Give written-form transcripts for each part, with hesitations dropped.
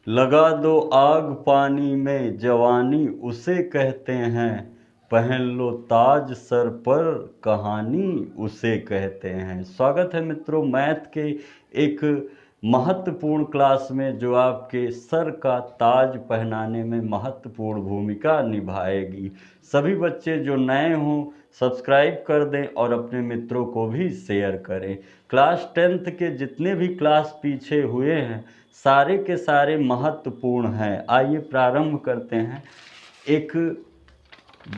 लगा दो आग पानी में जवानी उसे कहते हैं, पहन लो ताज सर पर कहानी उसे कहते हैं। स्वागत है मित्रों मैथ के एक महत्वपूर्ण क्लास में जो आपके सर का ताज पहनाने में महत्वपूर्ण भूमिका निभाएगी। सभी बच्चे जो नए हों सब्सक्राइब कर दें और अपने मित्रों को भी शेयर करें। क्लास 10th के जितने भी क्लास पीछे हुए हैं सारे के सारे महत्वपूर्ण हैं। आइए प्रारंभ करते हैं एक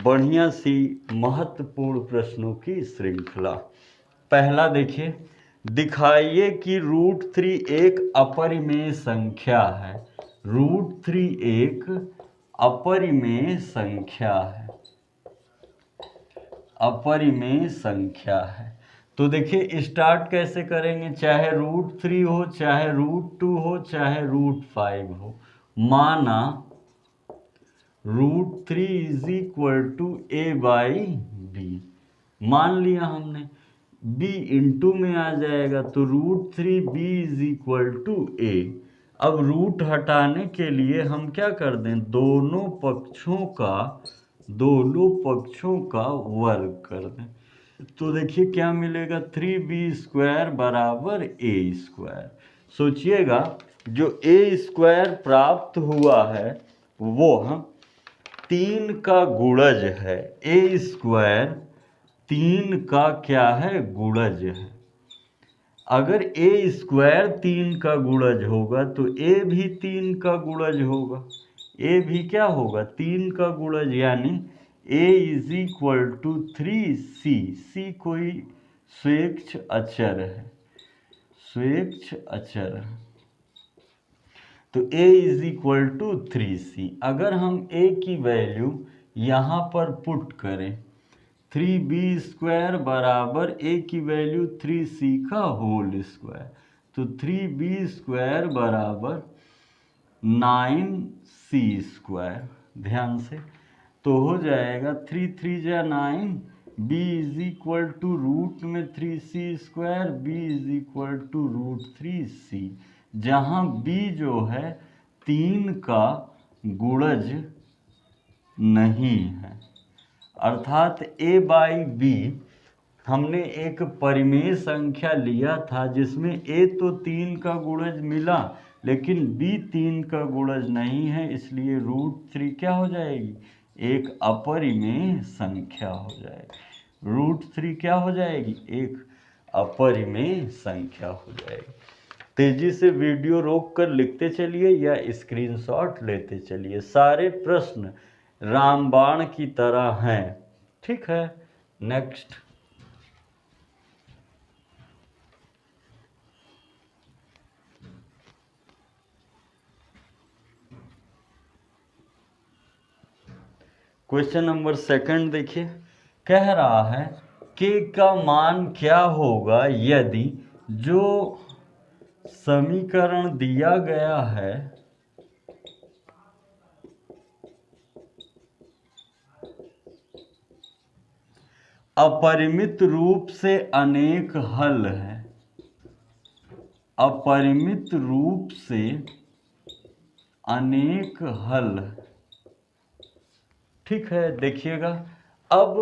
बढ़िया सी महत्वपूर्ण प्रश्नों की श्रृंखला। पहला देखिए, दिखाइए कि √3 एक अपरिमेय संख्या है। √3 एक अपरिमेय संख्या है, अपरिमेय संख्या है। तो देखिए स्टार्ट कैसे करेंगे, चाहे √3 हो, चाहे √2 हो, चाहे √5 हो। माना √3 इज इक्वल टू a/b, मान लिया हमने। b इंटू में आ जाएगा तो √3b is equal to a। अब रूट हटाने के लिए हम क्या कर दें, दोनों पक्षों का वर्ग कर दें। तो देखिए क्या मिलेगा, 3b² बराबर a²। सोचिएगा जो a² प्राप्त हुआ है वो 3 का गुणज है। a² 3 का क्या है, गुणज है। अगर a² 3 का गुणज होगा तो a भी 3 का गुणज होगा। a भी क्या होगा, 3 का गुणज, यानी a is equal to 3c। c कोई स्वेच्छ अचर है, स्वेच्छ अचर है। तो a is equal to 3c। अगर हम a की वैल्यू यहाँ पर पुट करें, 3b² बराबर a की वैल्यू 3c का होल स्क्वायर, तो 3b² बराबर 9c²। ध्यान से तो हो जाएगा 3 3 जा 9, b is equal to root में 3c², b is equal to √3c, जहाँ b जो है 3 का गुणज नहीं है। अर्थात a/b हमने एक परिमेय संख्या लिया था जिसमें a तो 3 का गुणज मिला लेकिन b 3 का गुणज नहीं है, इसलिए √3 क्या हो जाएगी, एक अपरिमेय संख्या हो जाएगी। √3 क्या हो जाएगी, एक अपरिमेय संख्या हो जाएगी। तेजी से वीडियो रोक कर लिखते चलिए या स्क्रीनशॉट लेते चलिए। सारे प्रश्न रामबाण की तरह हैं, ठीक है। नेक्स्ट, क्वेश्चन नंबर 2 देखिए। कह रहा है k का मान क्या होगा यदि जो समीकरण दिया गया है अपरिमित रूप से अनेक हल है, अपरिमित रूप से अनेक हल, ठीक है। देखिएगा अब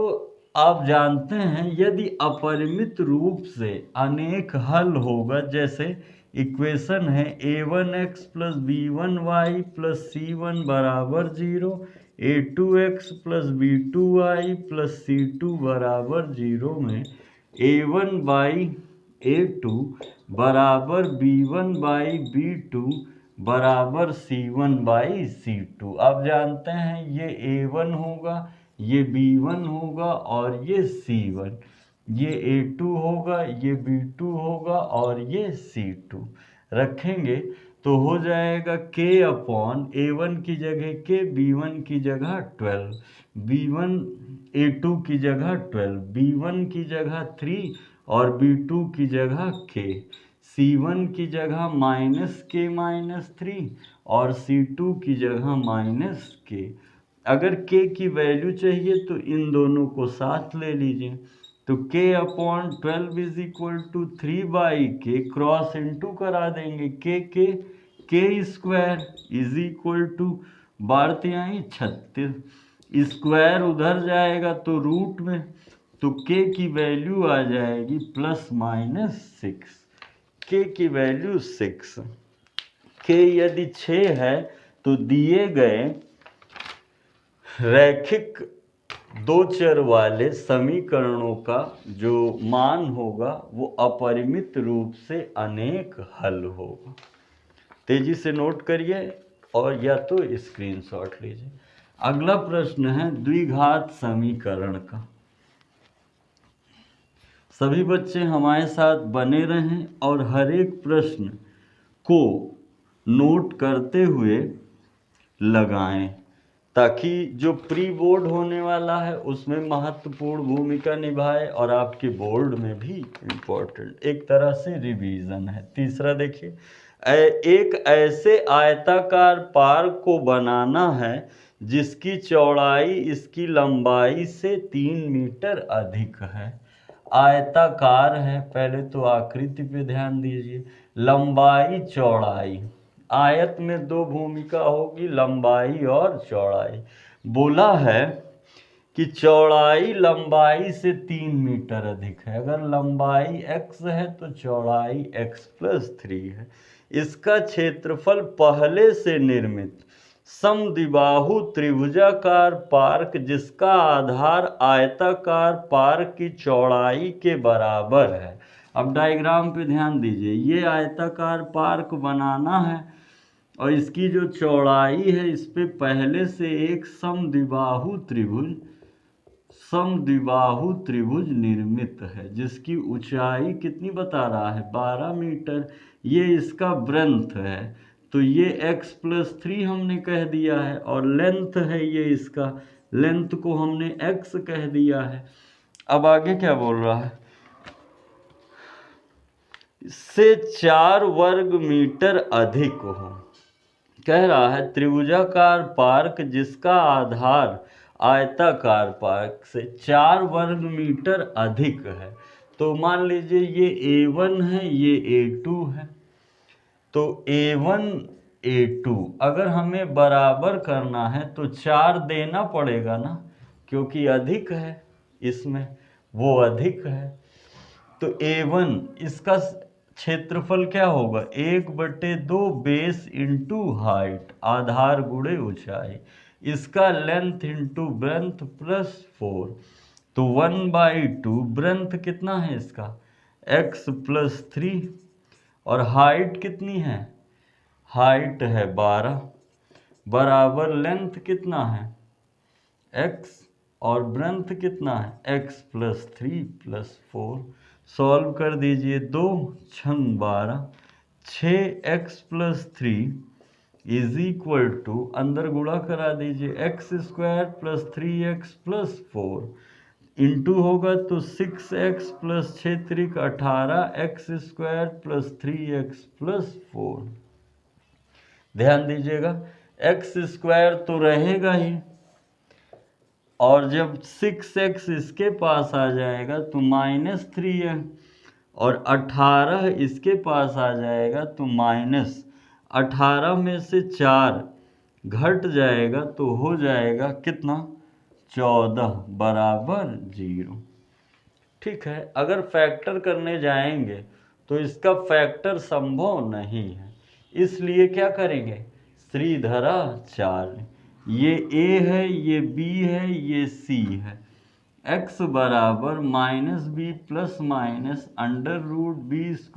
आप जानते हैं यदि अपरिमित रूप से अनेक हल होगा, जैसे इक्वेशन है a1x + b1y + c1 बराबर 0, a2x + b2y + c2 बराबर 0 में a1/a2 बराबर b1/b2 बराबर c1/c2। आप जानते हैं ये a1 होगा, ये b1 होगा और ये c1, ये a2 होगा, ये b2 होगा और ये c2 रखेंगे तो हो जाएगा k/a1 की जगह k, b1 की जगह 12, b1 a2 की जगह 12, b1 की जगह 3 और b2 की जगह k, c1 की जगह -k-3 और c2 की जगह -k। अगर k की वैल्यू चाहिए तो इन दोनों को साथ ले लीजिए, तो k/12 is equal to 3/k, cross into करा देंगे, k के square is equal to 32 square उधर जाएगा तो रूट में, तो के की वैल्यू आ जाएगी ±6। के की वैल्यू 6। के यदि 6 है तो दिए गए रैखिक दो चर वाले समीकरणों का जो मान होगा वो अपरिमित रूप से अनेक हल होगा। तेजी से नोट करिए और या तो स्क्रीनशॉट लीजिए। अगला प्रश्न है द्विघात समीकरण का। सभी बच्चे हमारे साथ बने रहें और हर एक प्रश्न को नोट करते हुए लगाएं, ताकि जो प्री बोर्ड होने वाला है उसमें महत्वपूर्ण भूमिका निभाए और आपके बोर्ड में भी इम्पोर्टेंट, एक तरह से रिवीजन है। तीसरा देखिए, एक ऐसे आयताकार पार्क को बनाना है जिसकी चौड़ाई इसकी लंबाई से 3 मीटर अधिक है। आयताकार है, पहले तो आकृति पे ध्यान दीजिए। लंबाई चौड़ाई, आयत में दो भूमिका होगी, लंबाई और चौड़ाई। बोला है कि चौड़ाई लंबाई से 3 मीटर अधिक है। अगर लंबाई x है तो चौड़ाई x+3 है। इसका क्षेत्रफल पहले से निर्मित समद्विबाहु त्रिभुजाकार पार्क जिसका आधार आयताकार पार्क की चौड़ाई के बराबर है। अब डायग्राम पे ध्यान दीजिए, ये आयताकार पार्क बनाना है और इसकी जो चौड़ाई है इस पे पहले से एक समद्विबाहु त्रिभुज निर्मित है जिसकी ऊंचाई कितनी बता रहा है, 12 मीटर। ये इसका ब्रेड्थ है तो ये x+3 हमने कह दिया है, और लेंथ है ये इसका, लेंथ को हमने x कह दिया है। अब आगे क्या बोल रहा है, इससे 4 वर्ग मीटर अधिक हो। कह रहा है त्रिभुजाकार पार्क जिसका आधार आयताकार पार्क से 4 वर्ग मीटर अधिक है। तो मान लीजिए ये A1 है, ये A2 है, तो A1 A2 अगर हमें बराबर करना है तो 4 देना पड़ेगा ना, क्योंकि अधिक है, इसमें वो अधिक है। तो A1 इसका क्षेत्रफल क्या होगा, 1/2 बेस इंटू हाइट, आधार गुणे ऊंचाई, इसका लेंथ इंटू ब्रेड्थ +4, तो 1/2। ब्रेड्थ कितना है इसका, x+3, और हाइट कितनी है, हाइट है 12, बराबर लेंथ कितना है x और ब्रेड्थ कितना है x+3+4। सॉल्व कर दीजिए, 2 छंग 12, 6x+3 इज इक्वल टू, अंदर गुणा करा दीजिए, x² + 3x + 4 इंटू होगा तो 6x + 6 × 18 x² + 3x + 4। ध्यान दीजिएगा, x² तो रहेगा ही, और जब 6x इसके पास आ जाएगा तो -3 है, और 18 इसके पास आ जाएगा तो -18 में से 4 घट जाएगा तो हो जाएगा कितना, 14 बराबर 0। ठीक है, अगर फैक्टर करने जाएंगे तो इसका फैक्टर संभव नहीं है, इसलिए क्या करेंगे, श्रीधराचार्य, ये A है, ये B है, ये C है। x बराबर -b ± √b² -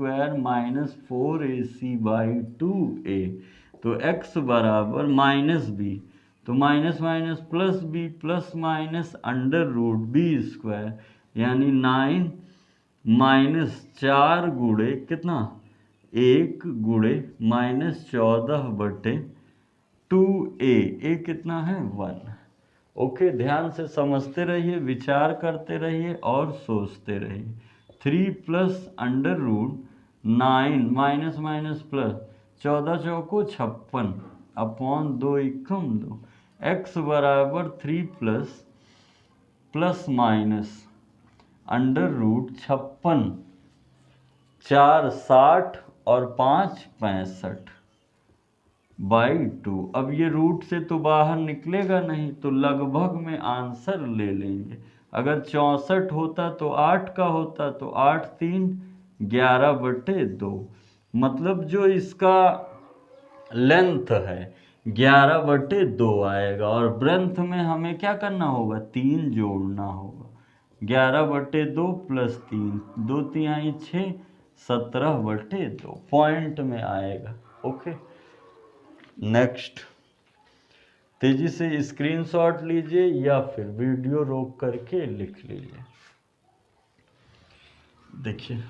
4ac/2a, तो x बराबर -b, तो minus minus plus b ±√b², यानी 9 -4 गुणे कितना, 1 गुणे -14/2a, a कितना है 1। ओके, ध्यान से समझते रहिए, विचार करते रहिए और सोचते रहिए। 3 + √9 माइनस माइनस प्लस, 14 चौको 56 अपॉन 2 एकम 2, x बराबर 3 + √56, 4 60 और 5 65, बाई 2। अब ये रूट से तो बाहर निकलेगा नहीं, तो लगभग में आंसर ले लेंगे। अगर 64 होता तो 8 का होता, तो 8 3 11/2, मतलब जो इसका लेंथ है 11/2 आएगा। और ब्रेंथ में हमें क्या करना होगा, 3 जोड़ना होगा। 11/2 + 3, 2 तिहाई 6, 17/2 पॉइंट में आएगा। Okay, next. तेजी से स्क्रीनशॉट लीजिए या फिर वीडियो रोक करके लिख लीजिए। देखिए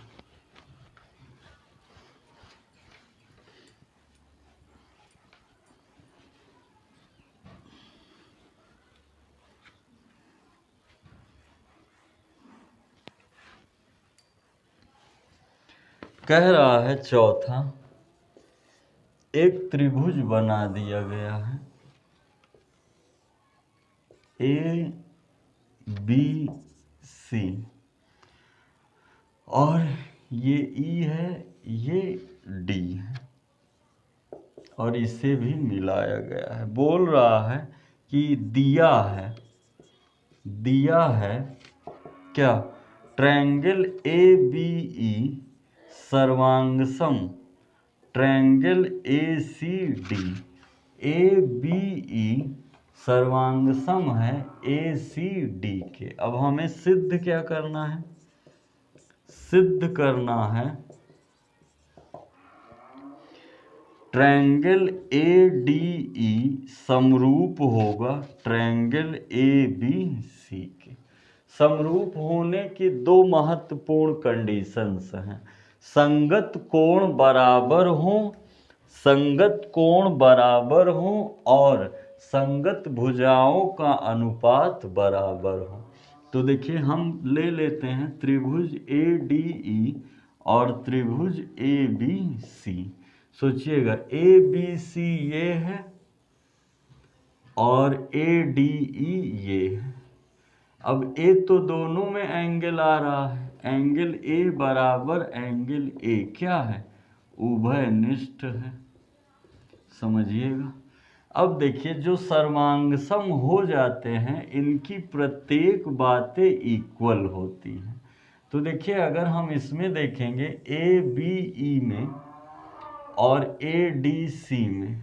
कह रहा है चौथा, एक त्रिभुज बना दिया गया है ABC, और ये E है, ये D है, और इसे भी मिलाया गया है। बोल रहा है कि दिया है क्या, ट्रायंगल ABE सर्वांगसम ट्रायंगल ACD। ABE सर्वांगसम है ACD के। अब हमें सिद्ध क्या करना है, सिद्ध करना है ट्रायंगल ADE समरूप होगा ट्रायंगल ABC के। समरूप होने की दो महत्वपूर्ण कंडीशंस हैं, संगत कोण बराबर हो, संगत कोण बराबर हो, और संगत भुजाओं का अनुपात बराबर हो। तो देखिए हम ले लेते हैं त्रिभुज ADE और त्रिभुज ABC। सोचिएगा ABC ये है और ADE ये है। अब A तो दोनों में एंगल आ रहा है, एंगल A बराबर एंगल A क्या है, उभयनिष्ठ है। समझिएगा। अब देखिए जो सर्वांगसम हो जाते हैं इनकी प्रत्येक बातें इक्वल होती हैं। तो देखिए अगर हम इसमें देखेंगे ABE में और ADC में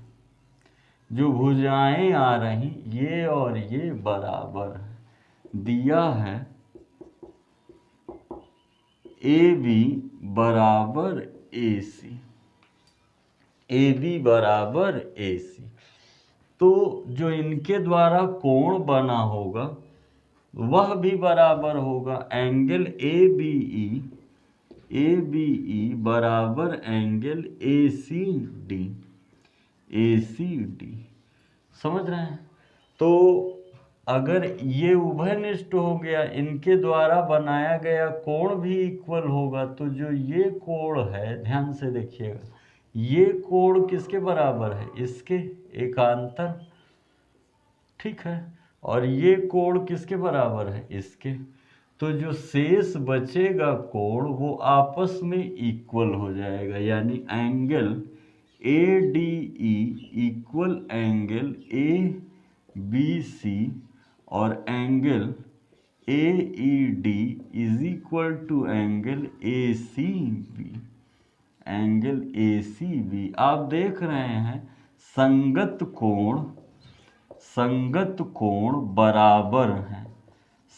जो भुजाएं आ रही ये और ये बराबर है। दिया है AB बराबर AC, AB बराबर AC, तो जो इनके द्वारा कोण बना होगा वह भी बराबर होगा। एंगल ABE बराबर एंगल ACD। समझ रहे हैं। तो अगर ये उभयनिष्ठ हो गया, इनके द्वारा बनाया गया कोण भी इक्वल होगा, तो जो ये कोण है ध्यान से देखिएगा, ये कोण किसके बराबर है, इसके एकांतर, ठीक है। और ये कोण किसके बराबर है, इसके। तो जो शेष बचेगा कोण वो आपस में इक्वल हो जाएगा, यानी angle ADE equal angle ABC और angle AED is equal to angle ACB। Angle ACB आप देख रहे हैं संगत कोण बराबर हैं,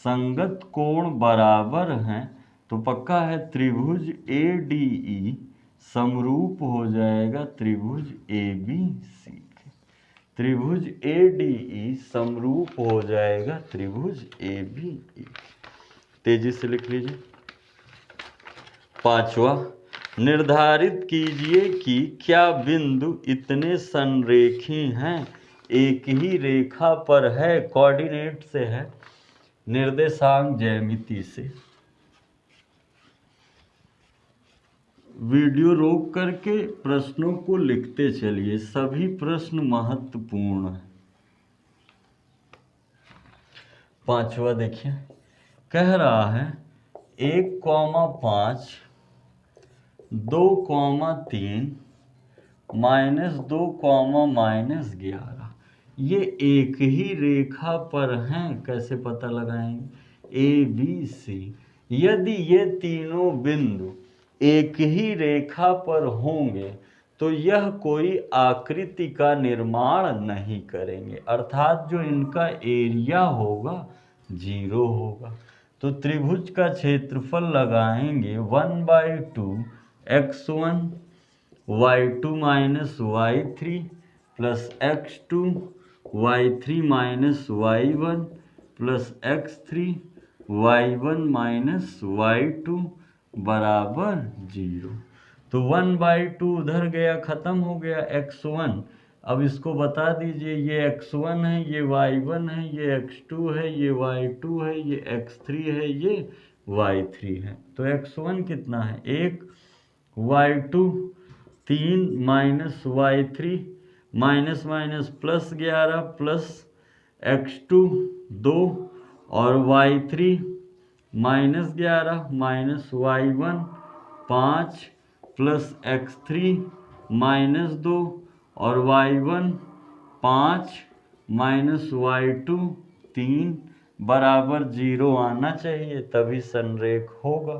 संगत कोण बराबर हैं, तो पक्का है त्रिभुज ADE समरूप हो जाएगा त्रिभुज ABC के। त्रिभुज ADE समरूप हो जाएगा त्रिभुज ABE। तेजी से लिख लीजिए। पांचवा, निर्धारित कीजिए कि क्या बिंदु इतने संरेखी हैं, एक ही रेखा पर है, कोऑर्डिनेट से है, निर्देशांक ज्यामिति से। वीडियो रोक करके प्रश्नों को लिखते चलिए, सभी प्रश्न महत्वपूर्ण हैं। पांचवा देखिए, कह रहा है 1,5, 2,3, -2 कॉमा -11 ये एक ही रेखा पर हैं। कैसे पता लगाएंगे? ए बी सी, यदि ये तीनों बिंदु एक ही रेखा पर होंगे तो यह कोई आकृति का निर्माण नहीं करेंगे, अर्थात जो इनका एरिया होगा 0 होगा। तो त्रिभुज का क्षेत्रफल लगाएंगे 1/2 x1 y2 minus y3 plus x2 y3 minus y1 plus x3 y1 minus y2 बराबर 0। तो 1/2 उधर गया, खत्म हो गया x1। अब इसको बता दीजिए, ये x1 है, ये y1 है, ये x2 है, ये y2 है, ये x3 है, ये y3 है। तो x1 कितना है? 1, y2 3 minus y3 minus minus plus 11 plus x2 2 और y3 minus 11 minus y1 5 plus x3 minus 2 और y1 5 माइनस y2 3 बराबर 0 आना चाहिए, तभी संरेख होगा।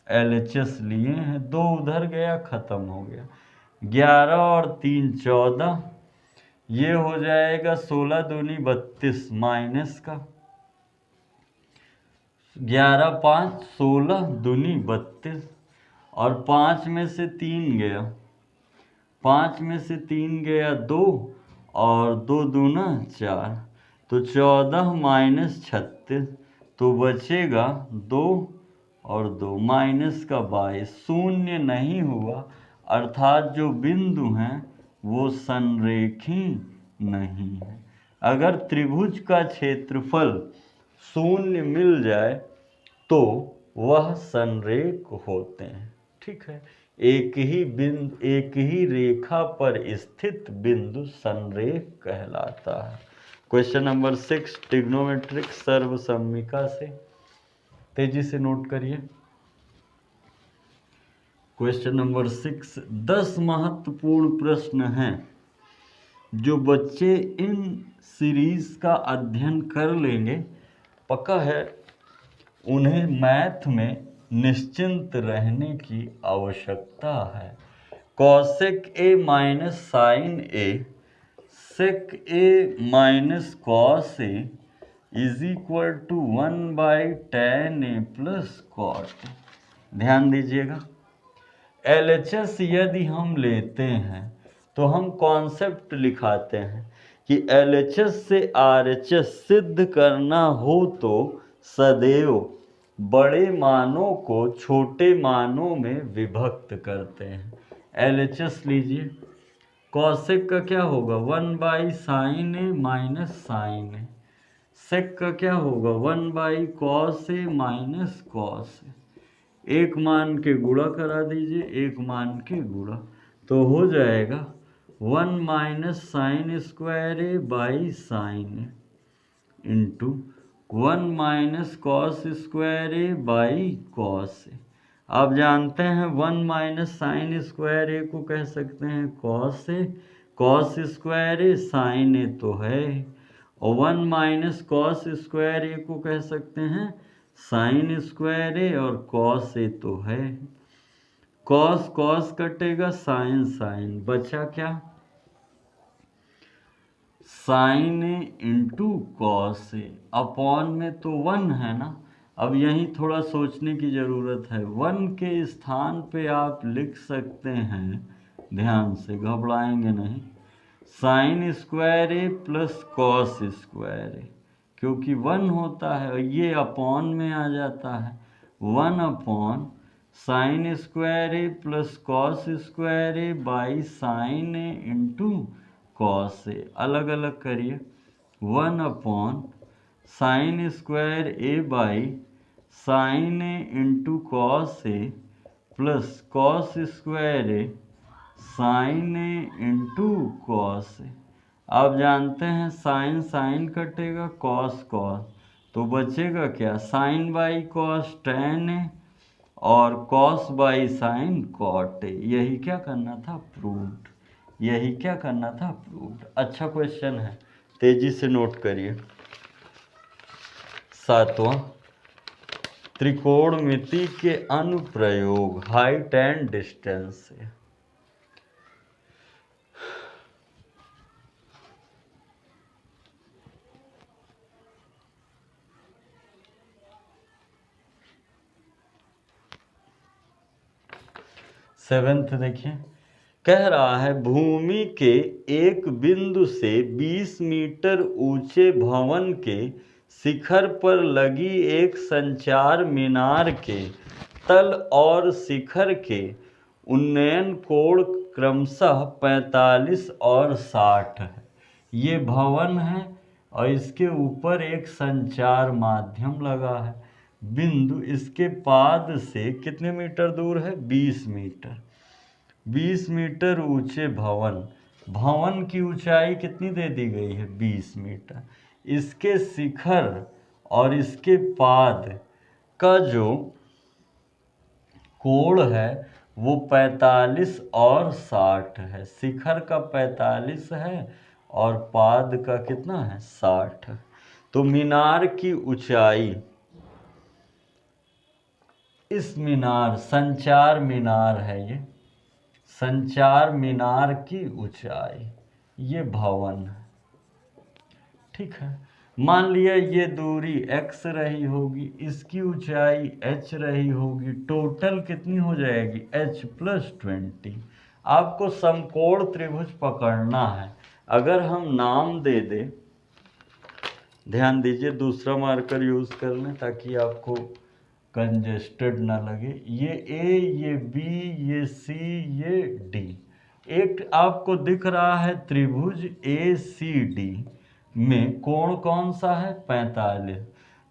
LHS लिए हैं, 2 उधर गया, खत्म हो गया। 11 और 3 14, ये हो जाएगा 16 दूनी 32 माइनस का 11 5 16 दूनी 32 और 5 में से 3 गया, 5 में से 3 गया 2 और 2 दूना 4, तो 14 माइनस 36, तो बचेगा 2 और 2 माइनस का 22, शून्य नहीं हुआ, अर्थात जो बिंदु हैं वो संरेखी नहीं है। अगर त्रिभुज का क्षेत्रफल शून्य मिल जाए तो वह संरेख होते हैं। ठीक है, एक ही रेखा पर स्थित बिंदु संरेख कहलाता है। क्वेश्चन नंबर 6 ट्रिग्नोमेट्रिक सर्वसम्मिका से, तेजी से नोट करिए। क्वेश्चन नंबर 6, 10 महत्वपूर्ण प्रश्न हैं जो बच्चे इन सीरीज का अध्ययन कर लेंगे, पक्का है उन्हें मैथ में निश्चिंत रहने की आवश्यकता है। Cosec A minus sin A sec A minus cos A is equal to 1/tan a plus cot. ध्यान दीजिएगा, LHS यदि हम लेते हैं तो हम कॉन्सेप्ट लिखाते हैं कि LHS से RHS सिद्ध करना हो तो सदैव बड़े मानों को छोटे मानों में विभक्त करते हैं। LHS लीजिए, कॉसेक का क्या होगा? 1/sin a minus sin A. सेक का क्या होगा? 1/cos a माइनस कॉस ए। एक मान के गुणा करा दीजिए, एक मान के गुणा, तो हो जाएगा 1 minus sine square A by sine A into 1 minus cos square A by cos A. आप जानते हैं 1 माइनस साइन स्क्वायर ए को कह सकते हैं cos A, cos square A sine ए तो है, और 1 माइनस कॉस स्क्वायर ए को कह सकते हैं साइन स्क्वायर ए, और कॉस ए तो है। कॉस कॉस कटेगा, साइन साइन, बचा क्या? Sign A into cos A, upon में तो 1 है ना। अब यहीं थोड़ा सोचने की ज़रूरत है। 1 के स्थान पे आप लिख सकते हैं, ध्यान से घबराएंगे नहीं, sign square A plus cos square ए, क्योंकि 1 होता है और ये अपॉन में आ जाता है। 1 upon sine square A plus cos square A by sine A into cos A. अलग अलग करिए, 1 upon sine square A by sine A into cos A plus cos square A sine A into cos A. आप जानते हैं sine sine कटेगा, cos cos, तो बचेगा क्या? Sine by cos tan A और cos by sine cot A. यही क्या करना था? प्रूव्ड। यही क्या करना था, प्रूव्ड। अच्छा क्वेश्चन है, तेजी से नोट करिए। 7वां, त्रिकोणमिति के अनुप्रयोग हाइट एंड डिस्टेंस से। सेवेंथ देखिए, कह रहा है भूमि के एक बिंदु से 20 मीटर ऊंचे भवन के शिखर पर लगी एक संचार मीनार के तल और शिखर के उन्नयन कोण क्रमशः 45 और 60 है। ये भवन है और इसके ऊपर एक संचार माध्यम लगा है। बिंदु इसके पाद से कितने मीटर दूर है, 20 मीटर। 20 मीटर ऊंचे भवन की ऊंचाई कितनी दे दी गई है, 20 मीटर। इसके शिखर और इसके पाद का जो कोण है वो 45 और 60 है। शिखर का 45 है और पाद का कितना है, 60 है। तो मीनार की ऊंचाई, इस मीनार, संचार मीनार है ये, संचार मीनार की ऊंचाई, ये भवन है, ठीक है। मान लिया ये दूरी x रही होगी, इसकी ऊंचाई h रही होगी, टोटल कितनी हो जाएगी, h + 20। आपको समकोण त्रिभुज पकड़ना है। अगर हम नाम दे दें, ध्यान दीजिए, दूसरा मार्कर यूज कर लें ताकि आपको कंजेस्टेड ना लगे। ये A, ये B, ये C, ये D। एक आपको दिख रहा है त्रिभुज ACD में कोण कौन सा है, 45।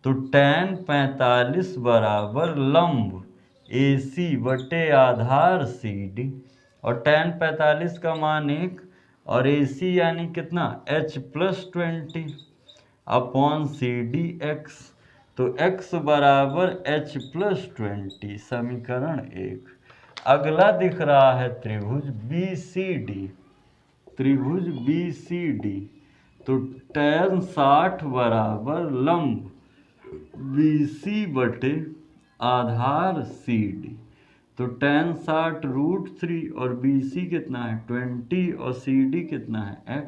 तो tan 45 बराबर लंब AC बटे आधार CD, और tan 45 का मान 1 और AC यानी कितना, h + 20 अपॉन CD(x). तो x बराबर h + 20, समीकरण 1। अगला दिख रहा है त्रिभुज BCD, त्रिभुज BCD। तो tan 60 बराबर लंब BC बटे आधार CD। तो tan 60 √3 और BC कितना है, 20, और CD कितना है, x।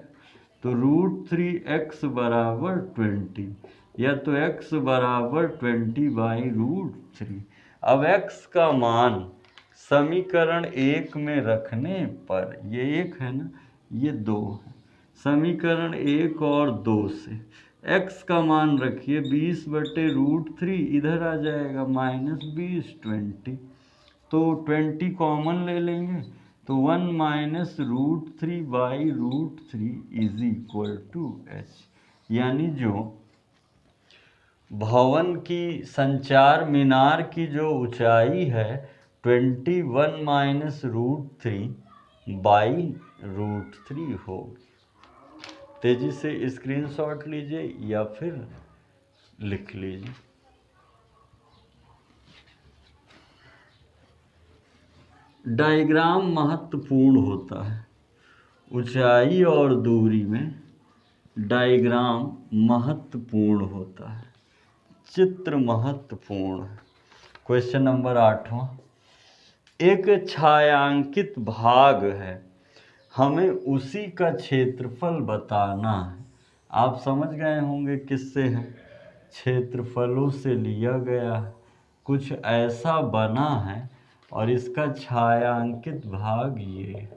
तो √3x बराबर 20, या तो x बराबर 20/√3। अब x का मान समीकरण 1 में रखने पर, ये 1 है ना, ये 2 है, समीकरण 1 और 2 से x का मान रखिए 20/√3, इधर आ जाएगा -20 20। तो 20 कॉमन ले लेंगे, तो 1 - √3/√3 = h। यानी जो भवन की, संचार मीनार की जो ऊंचाई है 21 - √3/√3 होगी। तेजी से स्क्रीनशॉट लीजिए या फिर लिख लीजिए। डायग्राम महत्वपूर्ण होता है, ऊंचाई और दूरी में डायग्राम महत्वपूर्ण होता है, चित्र महत्वपूर्ण है। क्वेश्चन नंबर 8वां, एक छायांकित भाग है, हमें उसी का क्षेत्रफल बताना है। आप समझ गए होंगे किससे है, क्षेत्रफलों से लिया गया है। कुछ ऐसा बना है और इसका छायांकित भाग ये,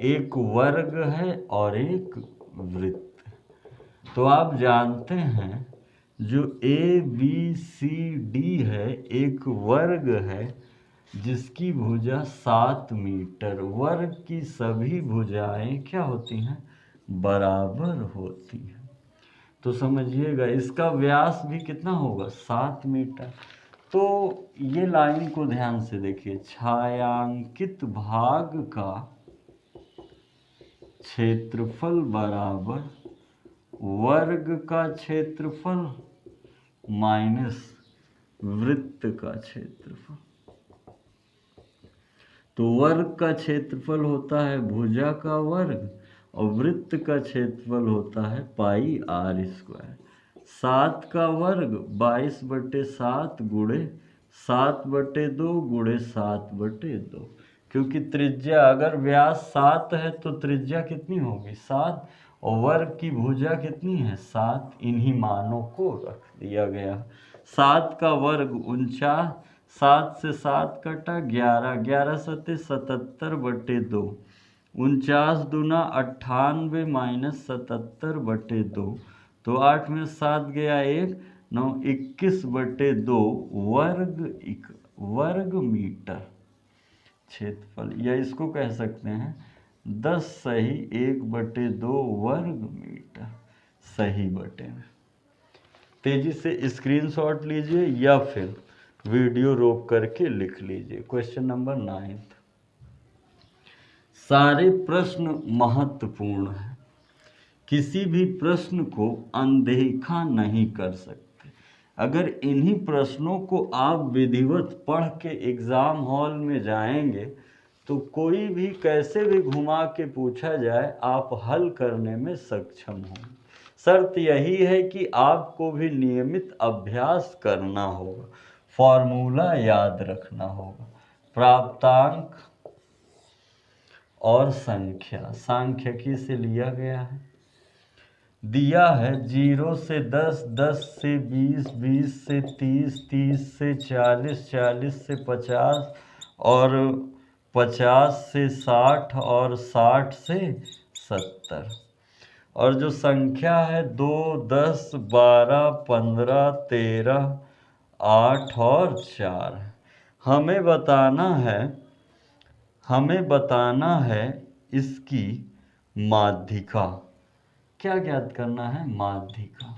एक वर्ग है और एक वृत्त। तो आप जानते हैं जो ABCD है, एक वर्ग है जिसकी भुजा 7 मीटर। वर्ग की सभी भुजाएं क्या होती हैं, बराबर होती हैं। तो समझिएगा इसका व्यास भी कितना होगा, 7 मीटर। तो ये लाइन को ध्यान से देखिए, छायांकित भाग का क्षेत्रफल बराबर वर्ग का क्षेत्रफल माइनस वृत्त का क्षेत्रफल। तो वर्ग का क्षेत्रफल होता है भुजा का वर्ग और वृत्त का क्षेत्रफल होता है पाई आर स्क्वायर। 7 का वर्ग 22/7 गुणे 7/2 गुणे 7/2, क्योंकि त्रिज्या अगर व्यास 7 है तो त्रिज्या कितनी होगी 7, और वर्ग की भुजा कितनी है 7। इन्हीं मानों को रख दिया गया। 7 का वर्ग 49, 7 से 7 कटा 11, 11 सत्ते 77/2, 49 दूना 98 माइनस 77/2, तो 8 में 7 गया 1, 9 21/2 वर्ग मीटर क्षेत्रफल, या इसको कह सकते हैं 10 सही 1/2 वर्ग मीटर सही बटे में। तेजी से स्क्रीनशॉट लीजिए या फिर वीडियो रोक करके लिख लीजिए। Question number 9। सारे प्रश्न महत्वपूर्ण हैं, किसी भी प्रश्न को अनदेखा नहीं कर सकते। अगर इन्हीं प्रश्नों को आप विधिवत पढ़ के एग्ज़ाम हॉल में जाएंगे तो कोई भी कैसे भी घुमा के पूछा जाए आप हल करने में सक्षम होंगे। शर्त यही है कि आपको भी नियमित अभ्यास करना होगा, फॉर्मूला याद रखना होगा। प्राप्तांक और संख्या सांख्यिकी से लिया गया है। दिया है 0 से 10, 10 से 20, 20 से 30, 30 से 40, 40 से 50 और 50 से 60 और 60 से 70। और जो संख्या है 2, 10, 12, 15, 13, 8 और 4। हमें बताना है इसकी माध्यिका। क्या ज्ञात करना है माध्यिका।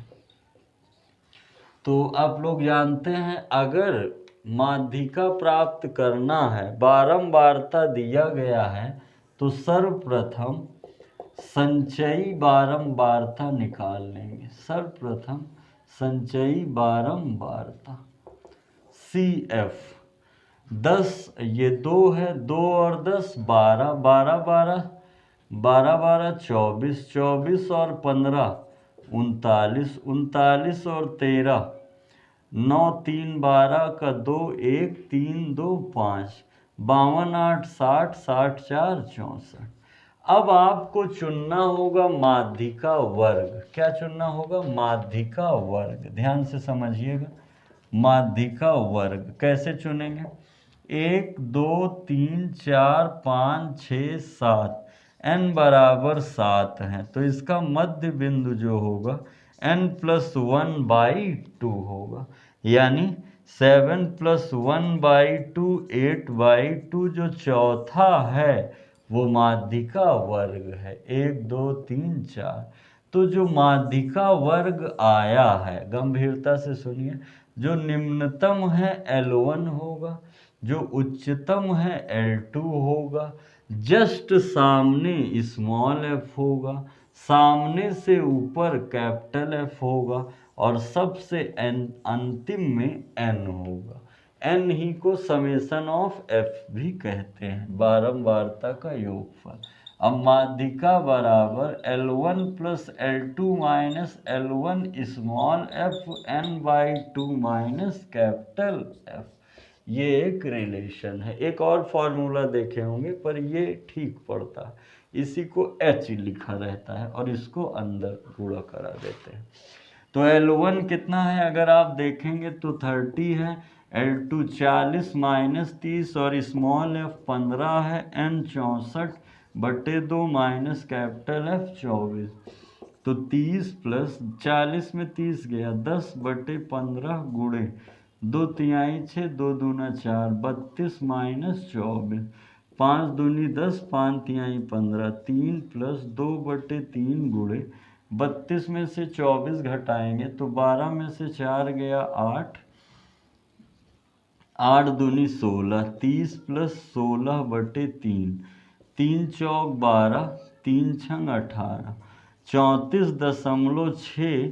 तो आप लोग जानते हैं अगर माध्यिका प्राप्त करना है, बारंबारता दिया गया है, तो सर्वप्रथम संचयी बारंबारता निकाल लेंगे। सर्वप्रथम संचयी बारंबारता CF 10, ये 2 है, 2 और 10 12, 12 12 12 12 24, 24 और 15 39, 39 और 13 9 3 12 का 2 1 3 2 5 52 8 60 60 4 64। अब आपको चुनना होगा माध्यिका वर्ग। क्या चुनना होगा माध्यिका वर्ग। ध्यान से समझिएगा, माध्यिका वर्ग कैसे चुनेंगे। 1 2 3 4 5 6 7 n बराबर 7 है, तो इसका मध्य बिंदु जो होगा n+1/2 होगा, यानी 7 + 1/2 8/2 जो चौथा है वो माध्यिका वर्ग है। 1 2 3 4। तो जो माध्यिका वर्ग आया है, गंभीरता से सुनिए, जो निम्नतम है L1 होगा, जो उच्चतम है L2 होगा, जस्ट सामने स्मॉल f होगा, सामने से ऊपर कैपिटल F होगा और सबसे अंतिम में n होगा। n ही को समेशन ऑफ f भी कहते हैं, बारंबारता का योगफल। अब माध्यिका बराबर L1 + L2 minus L1 small f n/2 minus capital F। ये एक रिलेशन है। एक और फॉर्मूला देखे होंगे पर ये ठीक पड़ता है, इसी को H लिखा रहता है और इसको अंदर गुणा करा देते हैं। तो L1 कितना है अगर आप देखेंगे तो 30 है, L2 40 माइनस 30 और स्मॉल f 15 है, n 64/2 माइनस कैपिटल F 24। तो 30 + 40 में 30 गया, 10/15 गुणे 2 तिहाई 6, 2 दूना 4, 32 माइनस 24, 5 दूनी 10, 5 तिहाई 15, 3 + 2/3 गुणे 32 में से 24 घटाएंगे तो 12 में से 4 गया 8, 8 दूनी 16, 30 + 16/3, 3 चौक 12, 3 छंग 18, 34.6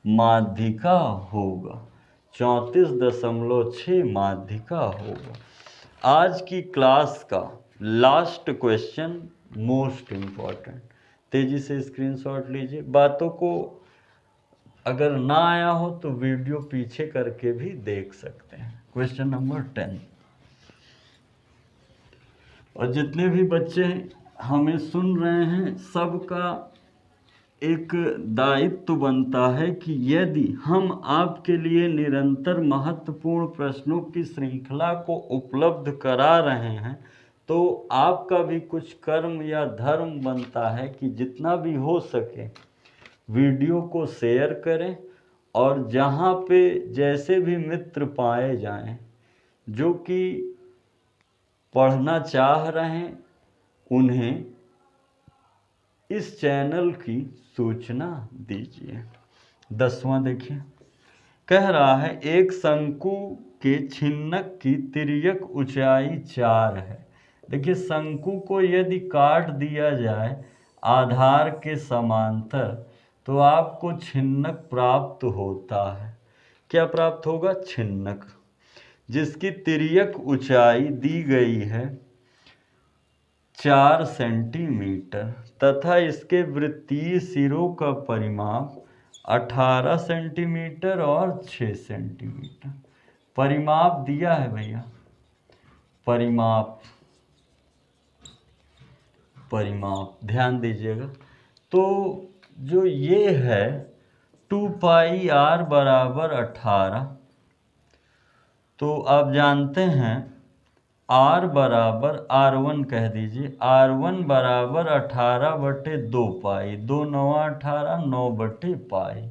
माध्यिका होगा। 34.6 माध्यिका होगा। आज की क्लास का लास्ट क्वेश्चन मोस्ट इम्पॉर्टेंट, तेजी से स्क्रीनशॉट लीजिए। बातों को अगर ना आया हो तो वीडियो पीछे करके भी देख सकते हैं। Question number 10। और जितने भी बच्चे हमें सुन रहे हैं सबका एक दायित्व बनता है कि यदि हम आपके लिए निरंतर महत्वपूर्ण प्रश्नों की श्रृंखला को उपलब्ध करा रहे हैं तो आपका भी कुछ कर्म या धर्म बनता है कि जितना भी हो सके वीडियो को शेयर करें और जहाँ पे जैसे भी मित्र पाए जाएं जो कि पढ़ना चाह रहे हैं उन्हें इस चैनल की सूचना दीजिए। 10वां देखिए, कह रहा है एक शंकु के छिन्नक की तिर्यक ऊंचाई 4 है। देखिए शंकु को यदि काट दिया जाए आधार के समांतर तो आपको छिन्नक प्राप्त होता है। क्या प्राप्त होगा? छिन्नक, जिसकी तिर्यक ऊंचाई दी गई है 4 सेंटीमीटर तथा इसके वृत्तीय सिरों का परिमाप 18 सेंटीमीटर और 6 सेंटीमीटर। परिमाप दिया है भैया, परिमाप ध्यान दीजिएगा। तो जो ये है 2 पाई r बराबर 18, तो आप जानते हैं r बराबर r1 कह दीजिए, r1 बराबर 18/2 पाई, 2 9 18, 9/पाई।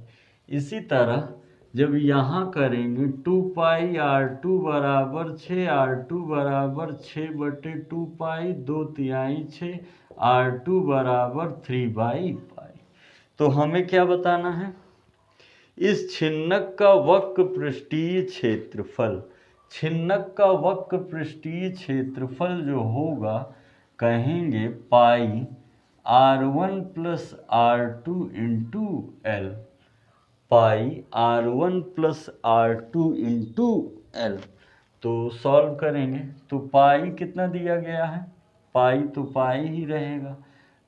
इसी तरह जब यहाँ करेंगे 2 पाई r2 बराबर 6, r2 बराबर 6/2 पाई, 2/3 6, r2 बराबर 3/पाई। तो हमें क्या बताना है? इस छिन्नक का वक्र पृष्ठीय क्षेत्रफल, छिन्नक का वक्र पृष्ठीय क्षेत्रफल जो होगा कहेंगे pi r1 plus r2 into L, pi r1 plus r2 into L. तो सॉल्व करेंगे तो पाई कितना दिया गया है? पाई तो पाई ही रहेगा।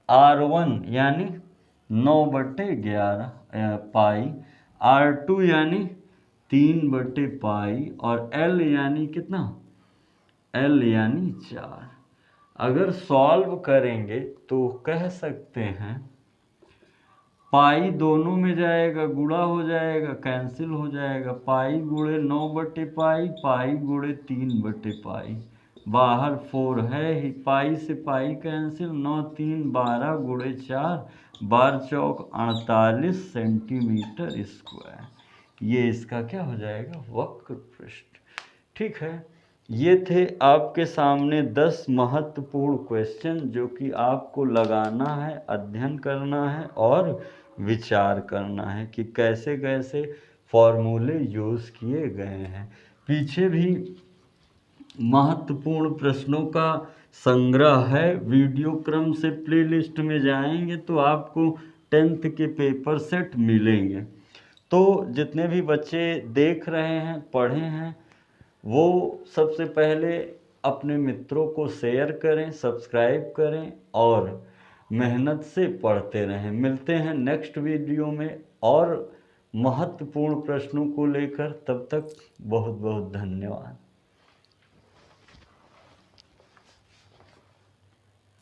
r1 यानी 9/11 पाई, r2 यानी 3/पाई और L यानी कितना? L यानी 4। अगर सॉल्व करेंगे तो कह सकते हैं पाई दोनों में जाएगा, गुणा हो जाएगा, कैंसिल हो जाएगा। पाई गुणे 9/पाई, पाई गुणे 3/पाई, बाहर 4 है ही, पाई से पाई कैंसिल, 9 3 12 गुणे 4, 12 चौक 48 सेंटीमीटर स्क्वायर। ये इसका क्या हो जाएगा? वक्र पृष्ठ। ठीक है, ये थे आपके सामने 10 महत्वपूर्ण क्वेश्चन जो कि आपको लगाना है, अध्ययन करना है और विचार करना है कि कैसे कैसे फॉर्मूले यूज़ किए गए हैं। पीछे भी महत्वपूर्ण प्रश्नों का संग्रह है, वीडियो क्रम से प्लेलिस्ट में जाएंगे तो आपको 10th के पेपर सेट मिलेंगे। तो जितने भी बच्चे देख रहे हैं, पढ़े हैं, वो सबसे पहले अपने मित्रों को शेयर करें, सब्सक्राइब करें और मेहनत से पढ़ते रहें। मिलते हैं नेक्स्ट वीडियो में और महत्वपूर्ण प्रश्नों को लेकर। तब तक बहुत बहुत धन्यवाद।